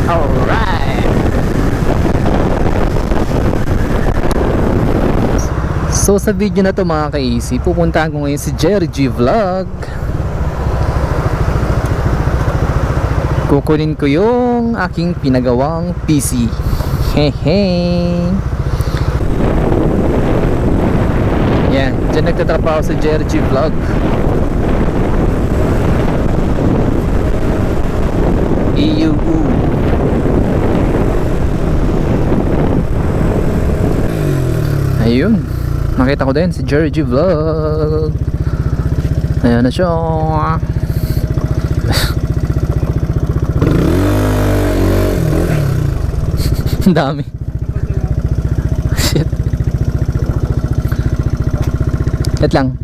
Alright! So sa video na to mga ka-easy, pupuntahan ko ngayon si Jerry G Vlog. Kukunin ko yung aking pinagawang PC. Hehe. Yan, dyan nagtatrabaho si Jerry G Vlog. EUU. Ayun, nakita ko din si Jerry G Vlog. Ayan na siya. Ang dami. Shit. Wait lang.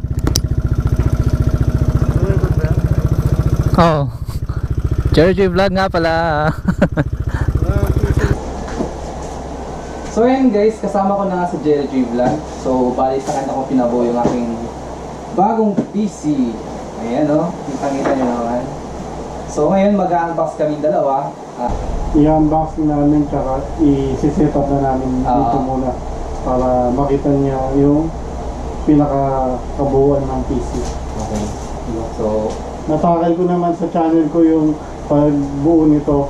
Oh, Jerry G Vlog nga pala. So ayan guys, kasama ko na nga si Jerry G Vlog. So bali sa kanya ko pinabuo yung aking bagong PC. Ayan o, kitang-kita nyo naman. So ngayon mag-unbox kami dalawa. I-unbox namin tsaka i-set up na namin dito muna para makita niya yung pinaka-kabuuan ng PC. Okay. So natakal ko naman sa channel ko yung pagbuo nito.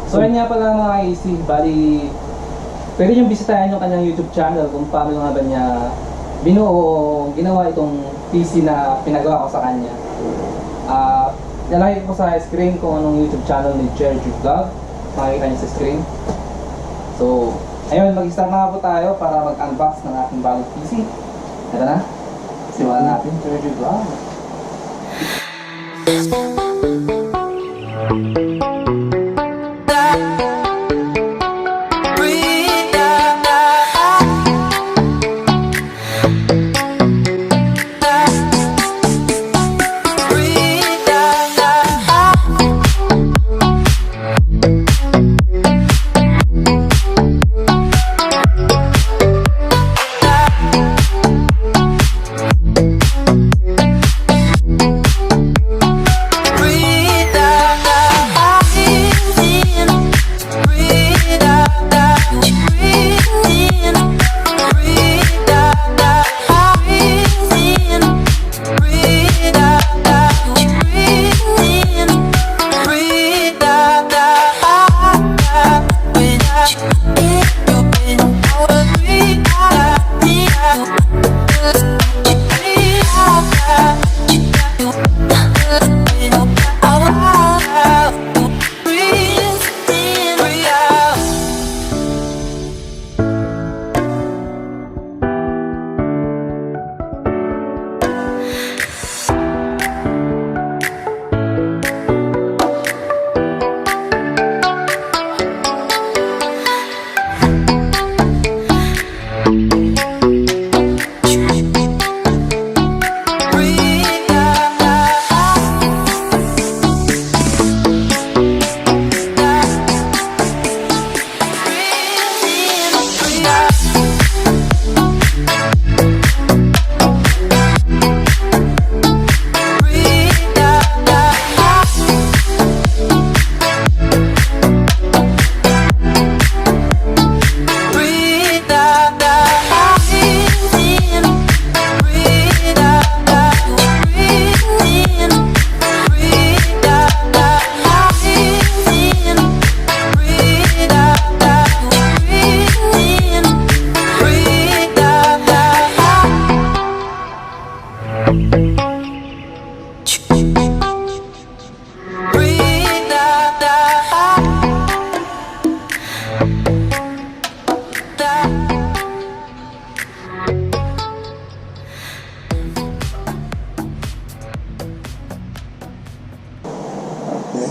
So yun nga pala mga easy, bali pwede nyo bisitahin yung kanyang YouTube channel kung paano nga ba niya binuo, ginawa itong PC na pinagawa ko sa kanya. Nalagay ko sa screen kung anong YouTube channel ni Jerry G Vlog. Makikita niyo sa screen. So, ayun, mag-start na po tayo para mag-unbox ng ating bagong PC. Ito na, simulan natin Jerry G Vlog.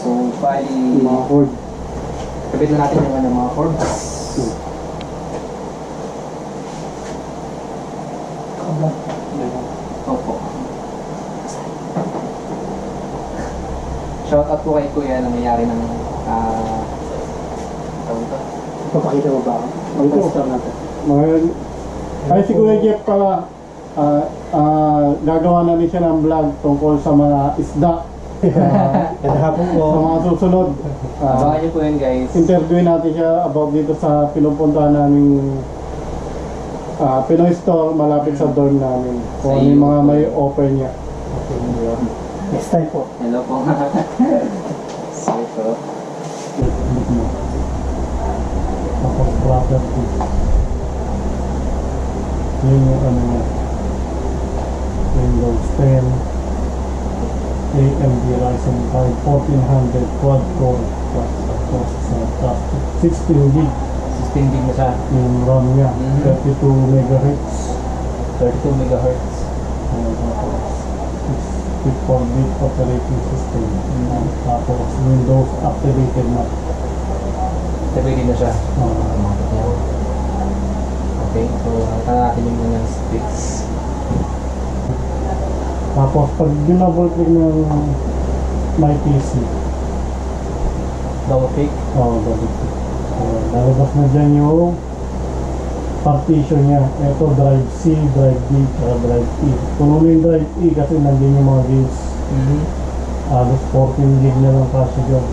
So, bali Mga cord. kabit na natin yung mga cords. Opo. Shout out po kay Kuya na nangyari ng tawag ito. Papakita mo ba ako? Mag-start natin. Ay, si Kuya Jeff pala, gagawa namin siya ng vlog tungkol sa mga isda Ganda hapon po. Sa mga susunod, Abangan nyo po yun guys. interviewin natin siya about dito sa pinupuntahan naming Pinoy store malapit sa dorm namin. Kung ano yung mga may offer niya. Okay, yun. Next time po. Hello po. So ito. Tapos property. Yun yung ano niya. Windows 10 AMD Ryzen 5 1400 quad core plus processor plus 16 gig 16 gig na siya. yung RAM niya. Mhm. 32 megahertz 32 megahertz. tapos 64-bit operating system. Mhm. Tapos Windows activated na. Pwede na siya. Ah, Okay, so nakita natin yung mga specs. tapos pag dinouble click ng my PC, Double click. double click. Lalabas na dyan yung partition niya. Ito drive C, drive D, saka drive E. Puno na yung drive E kasi nandiyan yung mga games. Halos 14 gig na lang kasi dyan.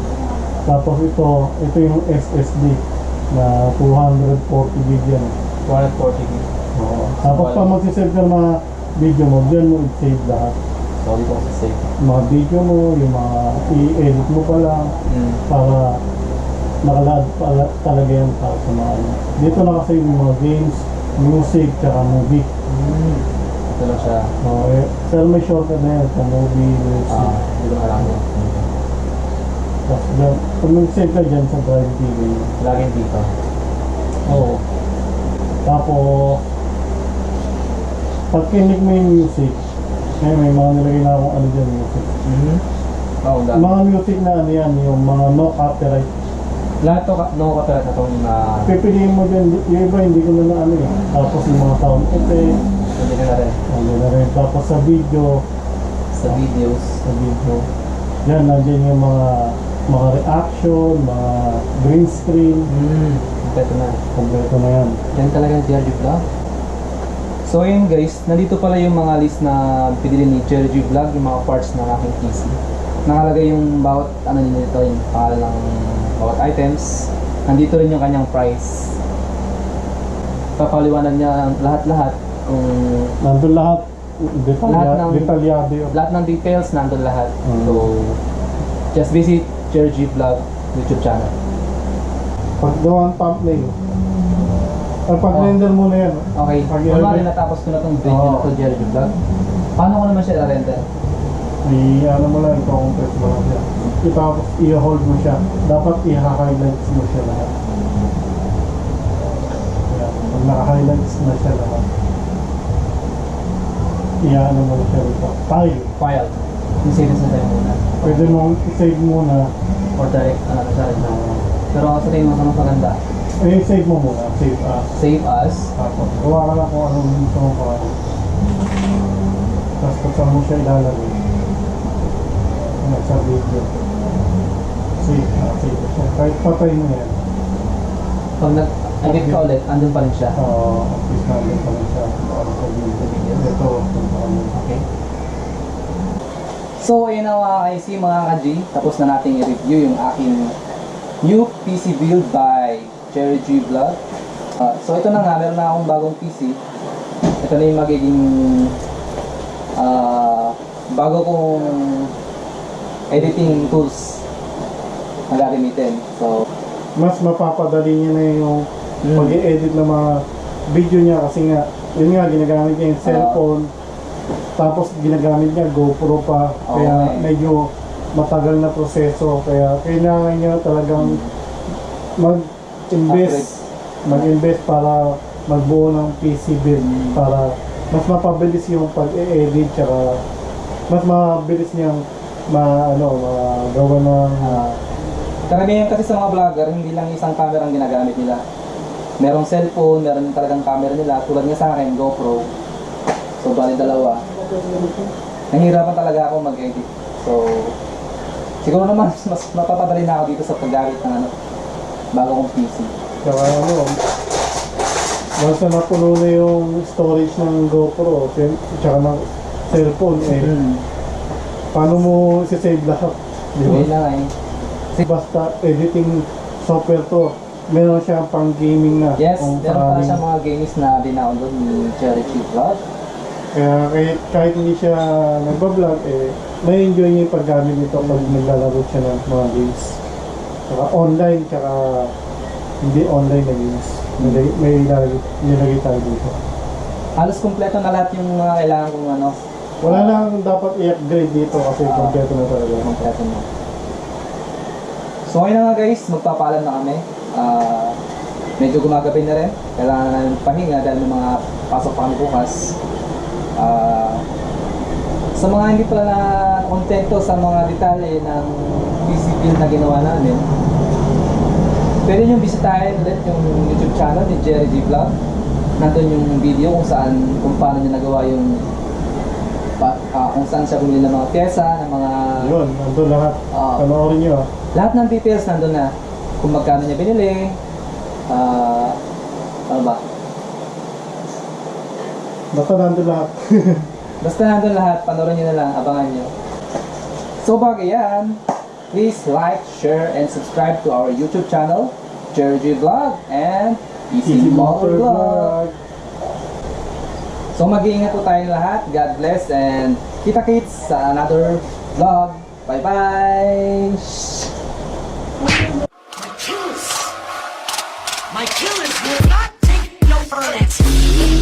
Tapos ito yung SSD na 240 gig yan. 140 gig. Tapos pag magsisave ka ng mga video mo, dyan mo i-save lahat. So, dito ko sa save. Mga video mo, yung mga i-edit mo pa lang para nakalad pala talaga yan para sa mga ano. Dito nakasave yung mga games, music, tsaka movie. Ito lang siya. Pero may shortcut na yan sa movie, music. Dito ka lang. Tapos dyan, pag nag-save ka dyan sa drive TV. Laging dito. Oo. Tapos, pag kinig mo yung music, may mga nilagay na akong ano dyan music. Oo, dami. Mga music na ano yan, yung mga no copyright. Lahat to, no copyright na itong Pipiliin mo dyan, yung iba hindi ko na ano eh. Tapos yung mga sound effect, hindi na rin. ano na rin. Tapos sa video, Sa videos. yan, nandiyan yung mga reaction, mga green screen, Ito na. kompleto na yan. Yan talaga yung Jerry Vlog. So ayun guys, nandito pala yung mga list na pinili ni Jerry Vlog, yung mga parts ng aking PC. Nakalagay yung bawat ano nito, yung pangalan ng bawat items. Nandito rin yung kanyang price. Papaliwanan niya lahat-lahat kung Nandun lahat, Lahat ng- detalyado yun. lahat ng details nandun lahat. Mm. So just visit Jerry Vlog YouTube channel. Pag gawang thumbnail, pag-render mo na yan. Okay, kunwari natapos ko na itong video na to Jerry Vlog. Paano ko naman siya i-render? Ano mo lang, i-compress mo lang siya. Tapos i-hold mo siya. Dapat i-highlights mo siya lahat. Yan. Pag naka-highlights na siya lahat, i-ano mo na siya rito. File. I-save na tayo muna. Pwede mong i-save muna. Or direct, ano na siya rin. Pero ako sa tingin mo sa mas maganda. Save mo muna. Save as. Save as. Tapos, gawa ka lang kung anong gusto mo pa. Tapos kung saan mo siya ilalagay. Sa video. Save siya. Kahit patay mo yan. Pag nag-edit ka ulit, andun pa rin siya. Office natin pa rin siya. Ano sa video. Ito, kung paano. Okay. So, ayun na mga IC, mga ka-G. Tapos na natin i-review yung aking new PC build by Jerry G Vlog. So, ito na nga, meron na akong bagong PC. Ito na yung magiging bago kong editing tools na gagamitin. So, Mas mapapadali niya na yung pag-i-edit ng mga video niya kasi nga, yun nga, ginagamit niya yung cellphone. Tapos ginagamit niya GoPro pa. Kaya Okay. medyo matagal na proseso. Kaya kailangan niya talagang mag-invest para magbuo ng PC build para mas mapabilis yung pag-e-edit tsaka mas mabilis niyang magawa ng karamihan kasi sa mga vlogger, hindi lang isang camera ang ginagamit nila. Merong cellphone, meron yung talagang camera nila. Tulad nga sa akin, GoPro. So, bali dalawa. Nahihirapan talaga ako mag-edit. So, siguro naman mas mapapadali na ako dito sa paggamit ng bago kong PC. tsaka once na napuno na yung storage ng GoPro tsaka ng cellphone paano mo sisave lahat? Di ba? Yun lang eh. Basta editing software to, meron siya pang gaming na. Yes, kung meron pala sakaling- siya mga games na dinownload ni Cherry Chief Vlog. Kaya kahit hindi siya nagbablog, may enjoy niya yung paggamit nito pag naglalaro siya ng mga games. Saka online, saka hindi online na games. May nilagay tayo dito. Halos kumpleto na lahat yung mga kailangan kong ano. Wala lang dapat i-upgrade dito kasi kompleto na talaga. Kompleto na. So ngayon na nga guys, magpapaalam na kami. Medyo gumagabi na rin. Kailangan na namin pahinga dahil may mga pasok pa kami bukas. Sa mga hindi pala na kontento sa mga detalye ng PC build na ginawa namin, pwede nyo bisitahin ulit yung YouTube channel ni Jerry G Vlog. Nandun yung video kung paano niya nagawa yung kung saan siya bumili ng mga pyesa, ng mga Yun, nandun lahat. Panoorin nyo ah. lahat ng details nandun na. Kung magkano niya binili, ano ba? Basta nandun lahat. Basta nandun lahat, panoorin nyo na lang, abangan nyo. So bago yan, please like, share, and subscribe to our YouTube channel, Jerry G Vlog and Easy Motor Vlog. So mag-iingat po tayong lahat. God bless and kita-kits sa another vlog. Bye-bye! My killers will not take no for an answer.